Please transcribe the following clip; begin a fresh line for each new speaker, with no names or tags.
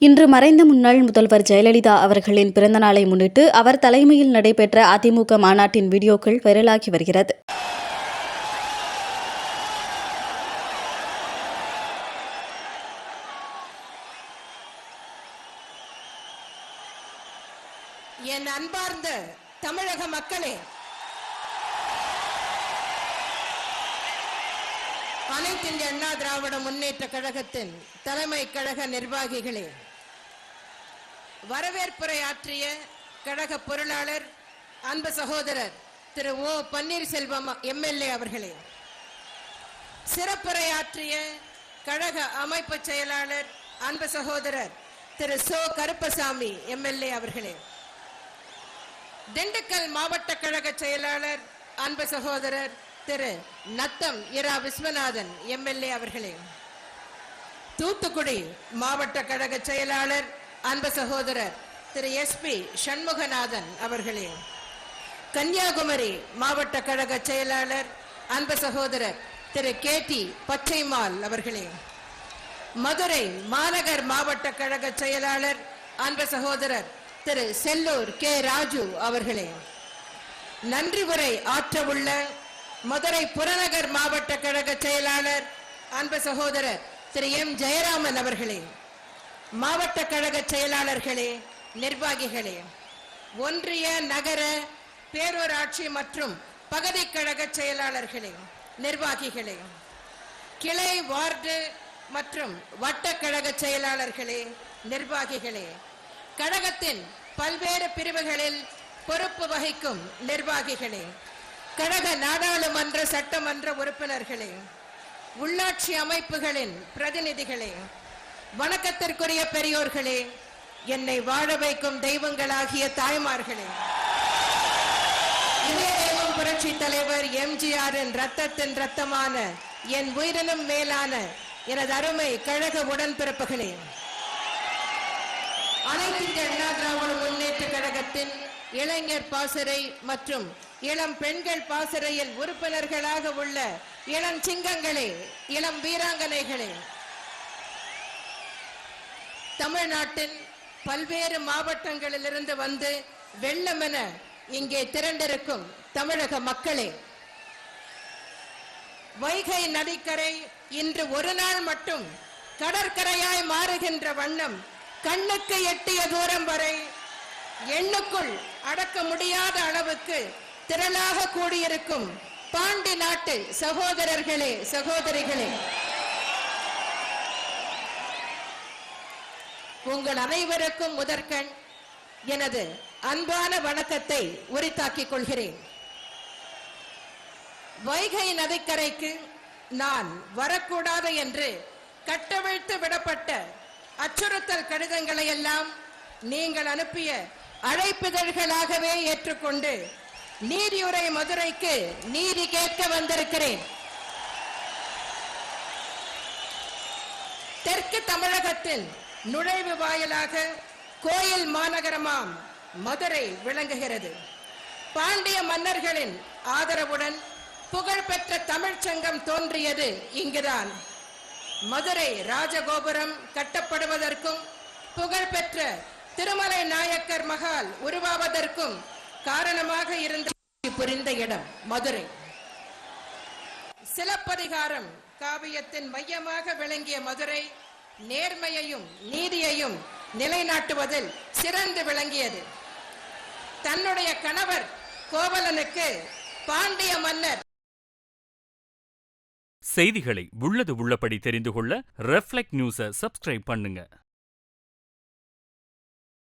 இன்று மறைந்த முன்னாள் முதல்வர் ஜெயலலிதா அவர்களின் பிறந்தநாளை முன்னிட்டு அவர் தலைமையில் நடைபெற்ற அதிமுக மாநாட்டின் வீடியோக்கள் வைரலாகி வருகிறது.
என் அன்பார்ந்த தமிழக மக்களே, அனைத்து இந்திய அண்ணா திராவிட முன்னேற்ற கழகத்தின் தலைமை கழக நிர்வாகிகளே, வரவேற்புரை ஆற்றிய கழக பொருளாளர் அன்பு சகோதரர் திரு ஓ பன்னீர்செல்வம் எம்எல்ஏ அவர்களே, சிறப்புரை ஆற்றிய கழக அமைப்பு செயலாளர் அன்பு சகோதரர் திரு சோ கருப்பசாமி எம்எல்ஏ அவர்களே, திண்டுக்கல் மாவட்ட கழக செயலாளர் அன்பு சகோதரர் திரு நத்தம் இரா விஸ்வநாதன் எம்எல்ஏ அவர்களே, தூத்துக்குடி மாவட்ட கழக செயலாளர் அன்பு சகோதரர் திரு எஸ்பி சண்முகநாதன் அவர்களே, கன்னியாகுமரி மாவட்ட கழக செயலாளர் அன்பு சகோதரர் திரு கேடி பச்சைமால் அவர்களே, மதுரை மாநகர் மாவட்ட கழக செயலாளர் அன்பு சகோதரர் திரு செல்லூர் கே ராஜு அவர்களே, நன்றி உரை ஆற்ற உள்ள மதுரை புறநகர் மாவட்ட கழக செயலாளர் அன்பு சகோதரர் திரு எம் ஜெயராமன் அவர்களே, மாவட்ட கழக செயலாளர்களே, நிர்வாகிகளே, ஒன்றிய நகர பேரூராட்சி மற்றும் பகுதி கழக செயலாளர்களே, நிர்வாகிகளே, கிளை வார்டு மற்றும் வட்ட கழக செயலாளர்களே, நிர்வாகிகளே, கழகத்தின் பல்வேறு பிரிவுகளில் பொறுப்பு வகிக்கும் நிர்வாகிகளே, கழக நாடாளுமன்ற சட்டமன்ற உறுப்பினர்களே, உள்ளாட்சி அமைப்புகளின் பிரதிநிதிகளே, வணக்கத்திற்குரிய பெரியோர்களே, என்னை வாழ வைக்கும் தெய்வங்களாகிய தாய்மார்களே, இதே தெய்வம் புரட்சி தலைவர் எம்ஜிஆரின் ரத்தத்தின் ரத்தமான என் உயிரினும் மேலான எனது அருமை கழக உடன்பிறப்புகளே, அனைத்து இந்திய அண்ணா திராவிட முன்னேற்ற கழகத்தின் இளைஞர் பாசறை மற்றும் இளம் பெண்கள் பாசறையில் உறுப்பினர்களாக உள்ள இளம் சிங்கங்களே, இளம் வீராங்கனைகளே, தமிழ்நாட்டின் பல்வேறு மாவட்டங்களிலிருந்து வந்து வெள்ளமென இங்கே திரண்டிருக்கும் தமிழக மக்களே, வைகை நதிக்கரை இன்று ஒரு நாள் மட்டும் கடற்கரையாய் மாறுகின்ற வண்ணம் கண்ணுக்கு எட்டிய தூரம் வரை எண்ணுக்குள் அடக்க முடியாத அளவுக்கு திரளாக கூடியிருக்கும் பாண்டி நாட்டு சகோதரர்களே, சகோதரிகளே, உங்கள் அனைவருக்கும் முதற்கண் எனது அன்பான வணக்கத்தை உரித்தாக்கிக் கொள்கிறேன். வைகை நதிக்கரைக்கு நான் வரக்கூடாது என்று கட்டவிழ்த்து விடப்பட்ட அச்சுறுத்தல் கடிதங்களை எல்லாம் நீங்கள் அனுப்பிய அழைப்பிதழ்களாகவே ஏற்றுக்கொண்டு நீதியுரை மதுரைக்கு நீதி கேட்க வந்திருக்கிறேன். தெற்கு தமிழகத்தின் நுழைவு வாயிலாக கோயில் மாநகரமாம் மதுரை விளங்குகிறது. பாண்டிய மன்னர்களின் ஆதரவுடன் புகழ்பெற்ற தமிழ்ச்சங்கம் தோன்றியது இங்குதான். மதுரை ராஜகோபுரம் கட்டப்படுவதற்கும் புகழ்பெற்ற திருமலை நாயக்கர் மகால் உருவாவதற்கும் காரணமாக இருந்த புரிந்த இடம் மதுரை. சிலப்பதிகாரம் காவியத்தின் மையமாக விளங்கிய மதுரை நேர்மையையும் நீதியையும் நிலைநாட்டுவதில் சிறந்து விளங்கியது. தன்னுடைய கணவர் கோவலனுக்கு பாண்டிய மன்னர்
செய்திகளை உள்ளது உள்ளபடி தெரிந்து கொள்ள ரெஃப்ளெக்ட் நியூஸை சப்ஸ்கிரைப் பண்ணுங்க.